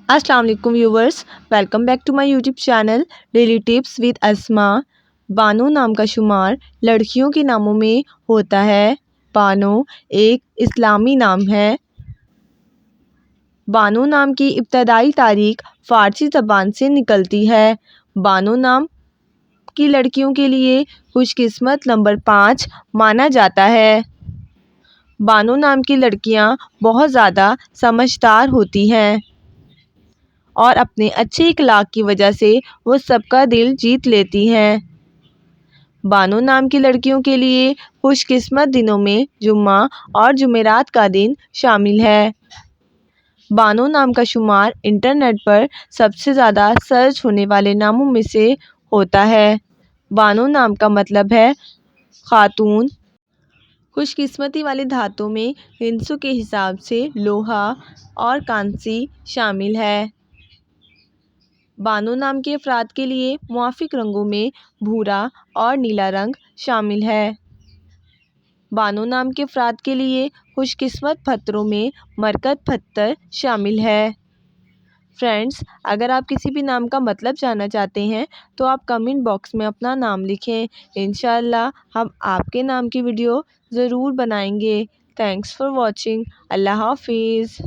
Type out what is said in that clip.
अस्सलाम वालेकुम viewers, welcome back to my YouTube channel daily tips with Asma. Bano नाम का शुमार लड़कियों के नामों में होता है। बानो एक इस्लामी नाम है। बानो नाम की इब्तदाई तारीख फ़ारसी ज़बान से निकलती है। बानो नाम की लड़कियों के लिए खुशकिस्मत नंबर 5 माना जाता है। बानो नाम की लड़कियां बहुत ज़्यादा समझदार होती हैं और अपने अच्छे इखलाक की वजह से वो सबका दिल जीत लेती हैं। बानो नाम की लड़कियों के लिए खुशकिस्मत दिनों में जुम्मा और जुमेरात का दिन शामिल है। बानो नाम का शुमार इंटरनेट पर सबसे ज़्यादा सर्च होने वाले नामों में से होता है। बानो नाम का मतलब है खातून। खुशकिस्मती वाले धातुओं में हिंसों के हिसाब से लोहा और कांसी शामिल है। बानो नाम के अफराद के लिए मुआफिक रंगों में भूरा और नीला रंग शामिल है। बानो नाम के अफराद के लिए खुशकिस्मत पत्थरों में मरकत पत्थर शामिल है। फ्रेंड्स, अगर आप किसी भी नाम का मतलब जानना चाहते हैं तो आप कमेंट बॉक्स में अपना नाम लिखें। इंशाअल्लाह हम आपके नाम की वीडियो ज़रूर बनाएंगे। Thanks for watching. अल्लाह हाफिज़।